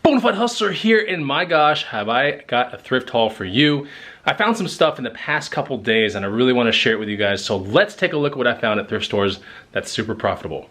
Bonafide Hustler here, and my gosh, have I got a thrift haul for you. I found some stuff in the past couple days and I really want to share it with you guys, so let's take a look at what I found at thrift stores that's super profitable.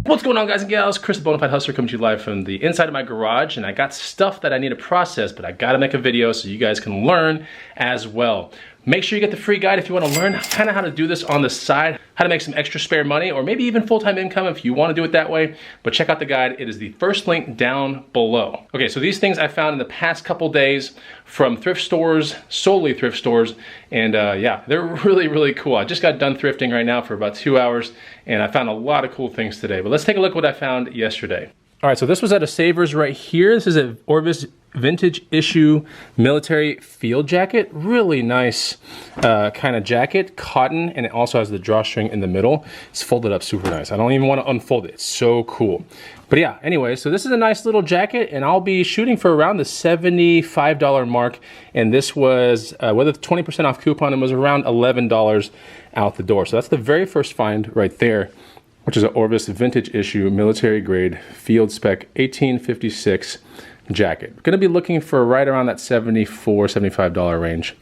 What's going on, guys and gals? Chris, the Bonafide Hustler, coming to you live from the inside of my garage, and I got stuff that I need to process, but I gotta make a video so you guys can learn as well. Make sure you get the free guide if you want to learn kind of how to do this on the side, how to make some extra spare money, or maybe even full-time income if you want to do it that way. But check out the guide. It is the first link down below. Okay, so these things I found in the past couple days from thrift stores, solely thrift stores, and yeah, they're really, really cool. I just got done thrifting right now for about 2 hours, and I found a lot of cool things today. But let's take a look at what I found yesterday. All right, so this was at a Savers right here. This is a Orvis vintage issue military field jacket. Really nice kind of jacket, cotton, and it also has the drawstring in the middle. It's folded up super nice. I don't even want to unfold it. It's so cool. But yeah, anyway, so this is a nice little jacket, and I'll be shooting for around the $75 mark. And this was, with a 20% off coupon, it was around $11 out the door. So that's the very first find right there, which is an Orvis vintage issue military grade field spec 1856 jacket. Gonna be looking for right around that $74, $75 range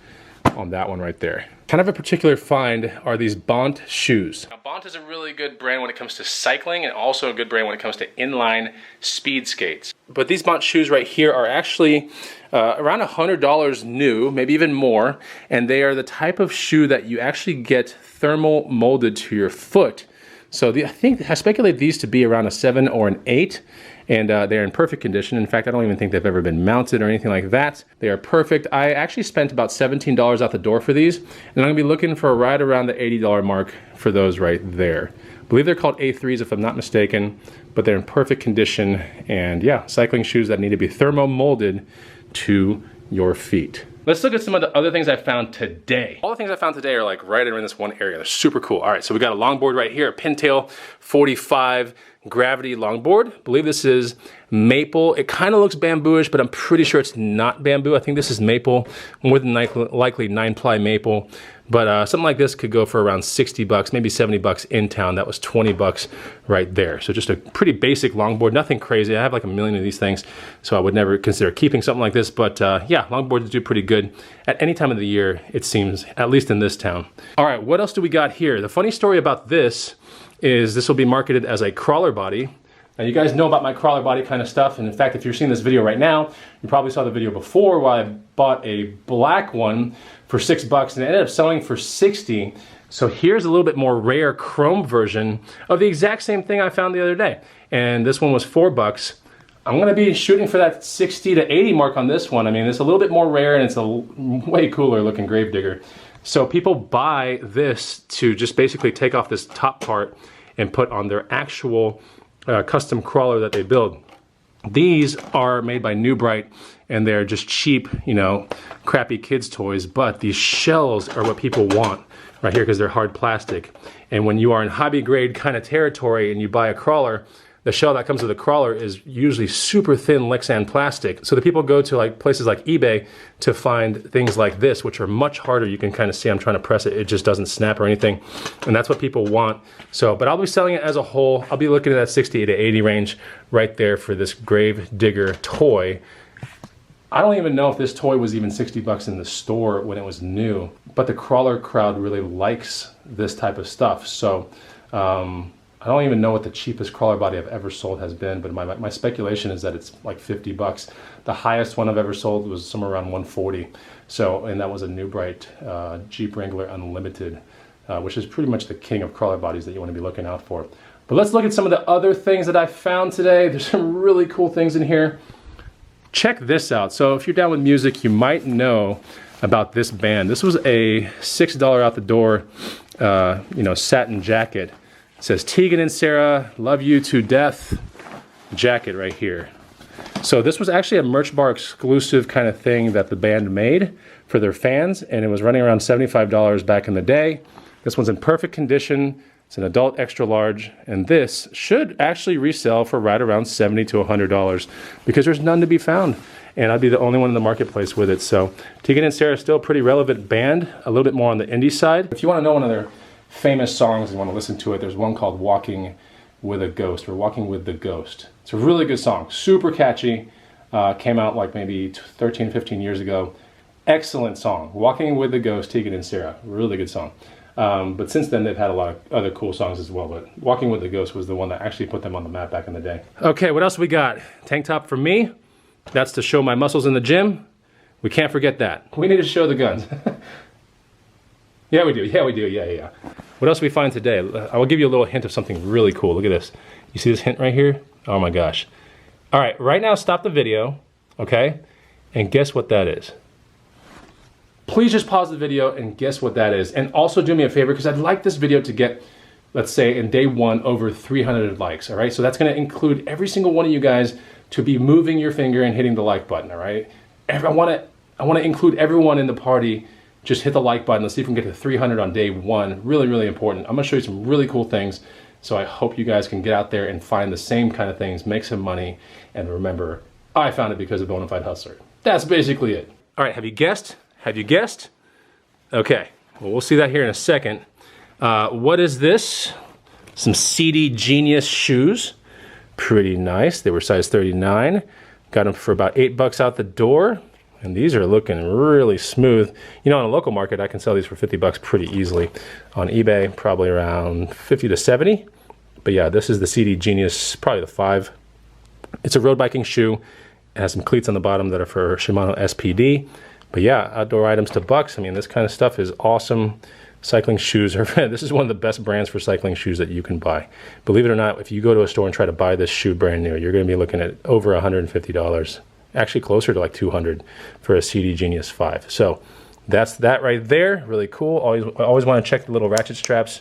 on that one right there. Kind of a particular find are these Bont shoes. Now, Bont is a really good brand when it comes to cycling, and also a good brand when it comes to inline speed skates. But these Bont shoes right here are actually around $100 new, maybe even more, and they are the type of shoe that you actually get thermal molded to your foot. So I speculate these to be around a 7 or an 8, and they're in perfect condition. In fact, I don't even think they've ever been mounted or anything like that. They are perfect. I actually spent about $17 out the door for these, and I'm gonna be looking for right around the $80 mark for those right there. I believe they're called A3s if I'm not mistaken, but they're in perfect condition, and yeah, cycling shoes that need to be thermo molded to your feet. Let's look at some of the other things I found today. All the things I found today are like right in this one area. They're super cool. All right, so we got a longboard right here, a Pintail 45 gravity longboard. I believe this is maple. It kind of looks bambooish, but I'm pretty sure it's not bamboo. I think this is maple, more than likely 9-ply maple. But something like this could go for around 60 bucks, maybe 70 bucks in town. That was 20 bucks right there. So just a pretty basic longboard, nothing crazy. I have like a million of these things, so I would never consider keeping something like this. But yeah, longboards do pretty good at any time of the year, it seems, at least in this town. All right, what else do we got here? The funny story about this is this will be marketed as a crawler body. Now, you guys know about my crawler body kind of stuff, and in fact, if you're seeing this video right now, you probably saw the video before where I bought a black one for $6 and it ended up selling for 60. So here's a little bit more rare chrome version of the exact same thing I found the other day, and this one was $4. I'm gonna be shooting for that 60 to 80 mark on this one. I mean, it's a little bit more rare and it's a way cooler looking Gravedigger. So people buy this to just basically take off this top part and put on their actual custom crawler that they build. These are made by New Bright, and they're just cheap, you know, crappy kids toys, but these shells are what people want right here because they're hard plastic. And when you are in hobby grade kind of territory and you buy a crawler, the shell that comes with a crawler is usually super thin Lexan plastic. So the people go to like places like eBay to find things like this, which are much harder. You can kind of see I'm trying to press it. It just doesn't snap or anything. And that's what people want. So, but I'll be selling it as a whole. I'll be looking at that 60 to 80 range right there for this Gravedigger toy. I don't even know if this toy was even 60 bucks in the store when it was new, but the crawler crowd really likes this type of stuff. So, I don't even know what the cheapest crawler body I've ever sold has been, but my speculation is that it's like 50 bucks. The highest one I've ever sold was somewhere around 140. So, and that was a New Bright Jeep Wrangler Unlimited, which is pretty much the king of crawler bodies that you want to be looking out for. But let's look at some of the other things that I found today. There's some really cool things in here. Check this out. So if you're down with music, you might know about this band. This was a $6 out the door, you know, satin jacket. It says Tegan and Sara, love you to death jacket right here. So this was actually a merch bar exclusive kind of thing that the band made for their fans, and it was running around $75 back in the day. This one's in perfect condition. It's an adult extra large, and this should actually resell for right around $70 to $100 because there's none to be found. And I'd be the only one in the marketplace with it. So Tegan and Sara is still a pretty relevant band, a little bit more on the indie side. If you want to know one of their famous songs, you want to listen to it, there's one called Walking with a Ghost, or Walking with the Ghost. It's a really good song, super catchy. Came out like maybe 13, 15 years ago. Excellent song. Walking with the Ghost, Tegan and Sara. Really good song. But since then, they've had a lot of other cool songs as well. But Walking with the Ghost was the one that actually put them on the map back in the day. Okay, what else we got? Tank top for me. That's to show my muscles in the gym. We can't forget that. We need to show the guns. Yeah, we do. Yeah, we do. Yeah. What else we find today? I will give you a little hint of something really cool. Look at this. You see this hint right here? Oh my gosh. All right, right now stop the video, okay? And guess what that is. Please just pause the video and guess what that is. And also do me a favor, because I'd like this video to get, let's say in day one, over 300 likes, all right? So that's gonna include every single one of you guys to be moving your finger and hitting the like button, all right? I wanna include everyone in the party. Just hit the like button. Let's see if we can get to 300 on day one. Really, really important. I'm gonna show you some really cool things. So I hope you guys can get out there and find the same kind of things, make some money, and remember, I found it because of Bonafide Hustler. That's basically it. All right, have you guessed? Have you guessed? Okay, well, we'll see that here in a second. What is this? Some CD Genius shoes. Pretty nice. They were size 39. Got them for about $8 out the door. And these are looking really smooth. You know, on a local market, I can sell these for $50 pretty easily. On eBay, probably around 50 to 70. But yeah, this is the CD Genius, probably the 5. It's a road biking shoe. It has some cleats on the bottom that are for Shimano SPD. But yeah, outdoor items to bucks. I mean, this kind of stuff is awesome. Cycling shoes are, this is one of the best brands for cycling shoes that you can buy. Believe it or not, if you go to a store and try to buy this shoe brand new, you're gonna be looking at over $150. Actually closer to like 200 for a CD Genius 5. So that's that right there. Really cool. Always want to check the little ratchet straps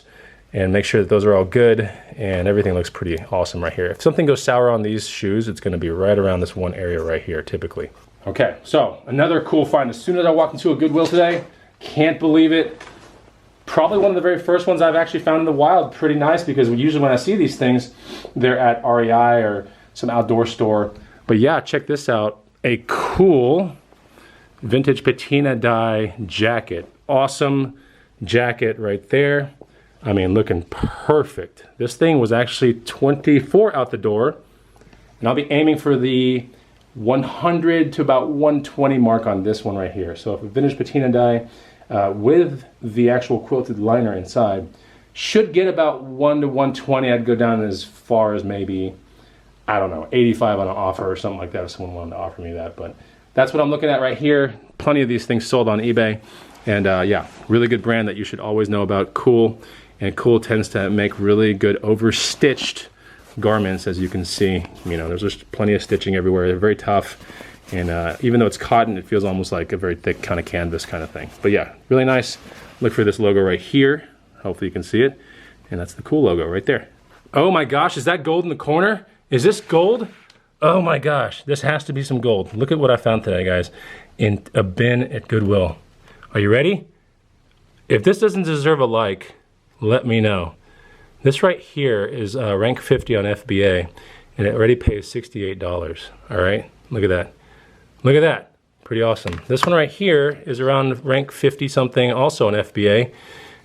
and make sure that those are all good, and everything looks pretty awesome right here. If something goes sour on these shoes, it's going to be right around this one area right here typically. Okay, so another cool find. As soon as I walked into a Goodwill today, can't believe it. Probably one of the very first ones I've actually found in the wild. Pretty nice, because usually when I see these things, they're at REI or some outdoor store. But yeah, check this out. A cool vintage patina dye jacket. Awesome jacket right there. I mean, looking perfect. This thing was actually $24 out the door. And I'll be aiming for the 100 to about 120 mark on this one right here. So if a vintage patina dye with the actual quilted liner inside should get about 1 to 120. I'd go down as far as maybe, I don't know, 85 on an offer or something like that if someone wanted to offer me that. But that's what I'm looking at right here. Plenty of these things sold on eBay. And yeah, really good brand that you should always know about. Cool. And Cool tends to make really good overstitched garments, as you can see. You know, there's just plenty of stitching everywhere. They're very tough. And even though it's cotton, it feels almost like a very thick kind of canvas kind of thing. But yeah, really nice. Look for this logo right here. Hopefully you can see it. And that's the Cool logo right there. Oh my gosh, is that gold in the corner? Is this gold? Oh my gosh, this has to be some gold. Look at what I found today, guys, in a bin at Goodwill. Are you ready? If this doesn't deserve a like, let me know. This right here is rank 50 on FBA, and it already pays $68, all right? Look at that. Look at that, pretty awesome. This one right here is around rank 50 something, also on FBA,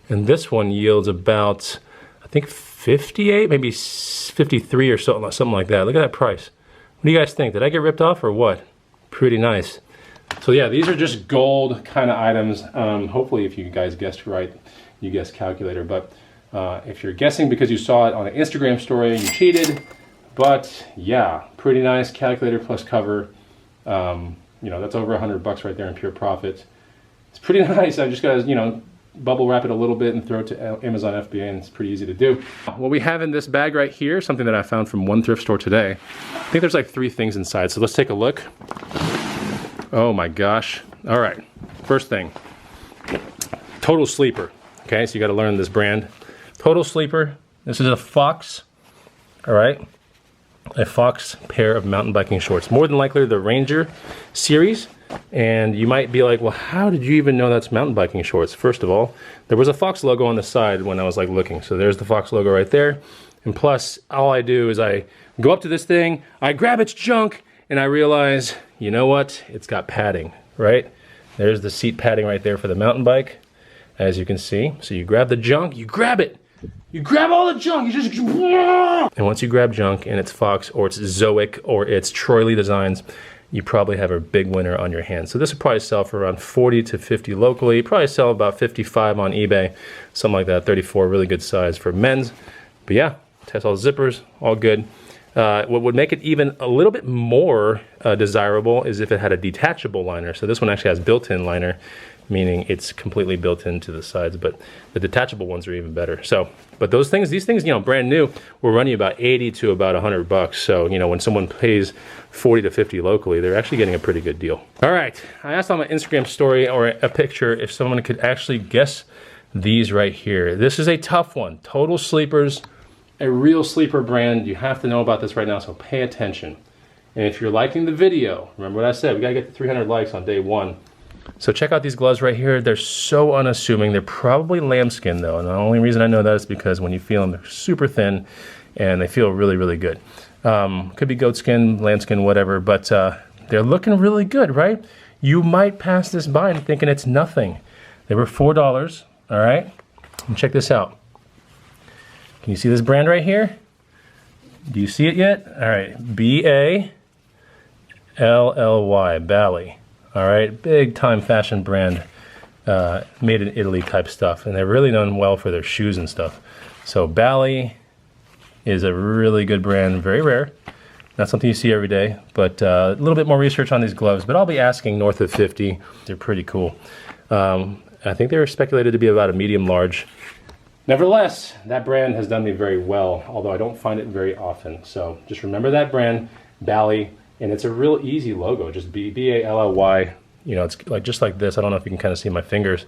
and this one yields about, I think 58, maybe 53 or something like that. Look at that price. What do you guys think? Did I get ripped off or what? Pretty nice. So yeah, these are just gold kind of items. Hopefully if you guys guessed right, you guessed calculator, but if you're guessing because you saw it on an Instagram story, you cheated. But yeah, pretty nice calculator plus cover. You know, that's over $100 right there in pure profit. It's pretty nice. I just gotta, you know, bubble wrap it a little bit and throw it to Amazon FBA, and it's pretty easy to do. What we have in this bag right here, something that I found from one thrift store today. I think there's like 3 things inside, so let's take a look. Oh my gosh. All right, first thing, Total Sleeper. Okay, so you gotta learn this brand. Total Sleeper, this is a Fox, all right? A Fox pair of mountain biking shorts. More than likely the Ranger series. And you might be like, well, how did you even know that's mountain biking shorts? First of all, there was a Fox logo on the side when I was like looking. So there's the Fox logo right there. And plus, all I do is I go up to this thing, I grab its junk, and I realize, you know what? It's got padding, right? There's the seat padding right there for the mountain bike. as you can see. So you grab the junk, you grab it. You grab all the junk, you just... And once you grab junk and it's Fox or it's Zoic or it's Troy Lee Designs, you probably have a big winner on your hands. So this will probably sell for around 40 to 50 locally. Probably sell about 55 on eBay, something like that. 34, really good size for men's. But yeah, test all the zippers, all good. What would make it even a little bit more desirable is if it had a detachable liner. So this one actually has built-in liner, meaning it's completely built into the sides, but the detachable ones are even better. So, but these things, you know, brand new, will run you about 80 to about 100 bucks. So, you know, when someone pays 40 to 50 locally, they're actually getting a pretty good deal. All right, I asked on my Instagram story or a picture if someone could actually guess these right here. This is a tough one. Total Sleepers, a real sleeper brand. You have to know about this right now, so pay attention. And if you're liking the video, remember what I said, we gotta get to 300 likes on day 1. So check out these gloves right here. They're so unassuming. They're probably lambskin though, and the only reason I know that is because when you feel them, they're super thin and they feel really, really good. Could be goat skin, lambskin, whatever, but they're looking really good, right? You might pass this by and thinking it's nothing. They were $4, all right? And check this out. Can you see this brand right here? Do you see it yet? All right, B-A-L-L-Y, Bally. All right, big time fashion brand, made in Italy type stuff. And they're really known well for their shoes and stuff. So Bally is a really good brand, very rare. Not something you see every day, but a little bit more research on these gloves, but I'll be asking north of 50. They're pretty cool. I think they were speculated to be about a medium large. Nevertheless, that brand has done me very well, although I don't find it very often. So just remember that brand, Bally. And it's a real easy logo, just B-A-L-L-Y. You know, it's like just like this. I don't know if you can kind of see my fingers.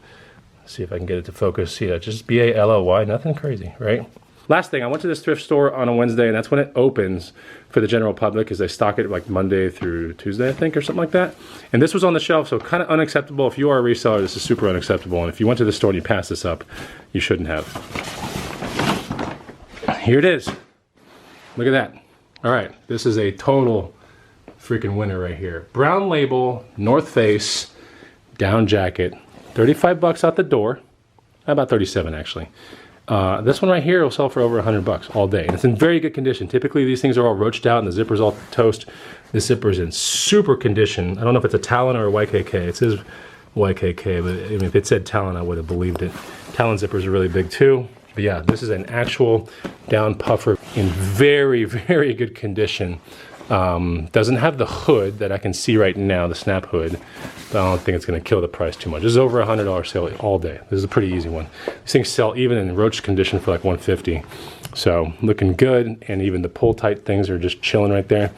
Let's see if I can get it to focus. Yeah, just B-A-L-L-Y, nothing crazy, right? Last thing, I went to this thrift store on a Wednesday, and that's when it opens for the general public, because they stock it like Monday through Tuesday, I think, or something like that. And this was on the shelf, so kind of unacceptable. If you are a reseller, this is super unacceptable. And if you went to the store and you passed this up, you shouldn't have. Here it is. Look at that. All right, this is a total freaking winner right here. Brown label, North Face, down jacket, 35 bucks out the door. About 37 actually. This one right here will sell for over 100 bucks all day. And it's in very good condition. Typically these things are all roached out and the zipper's all toast. This zipper's in super condition. I don't know if it's a Talon or a YKK. It says YKK, but I mean, if it said Talon, I would have believed it. Talon zippers are really big too. But yeah, this is an actual down puffer in very, very good condition. Doesn't have the hood that I can see right now, the snap hood, but I don't think it's going to kill the price too much. This is over $100 sale all day. This is a pretty easy one. These things sell even in roach condition for like $150. So looking good, and even the pull tight things are just chilling right there.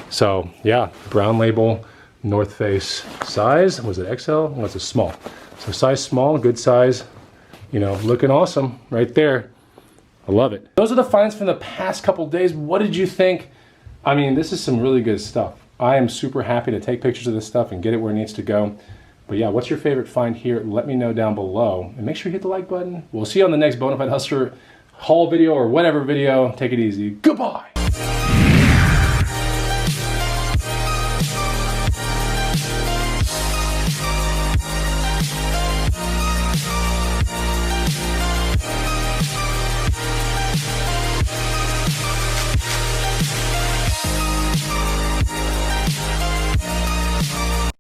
So yeah, brown label, North Face, size, was it XL? Was it small? So size small, good size, you know, looking awesome right there. I love it. Those are the finds from the past couple days. What did you think? I mean, this is some really good stuff. I am super happy to take pictures of this stuff and get it where it needs to go. But yeah, what's your favorite find here? Let me know down below. And make sure you hit the like button. We'll see you on the next Bonafide Hustler haul video or whatever video. Take it easy. Goodbye.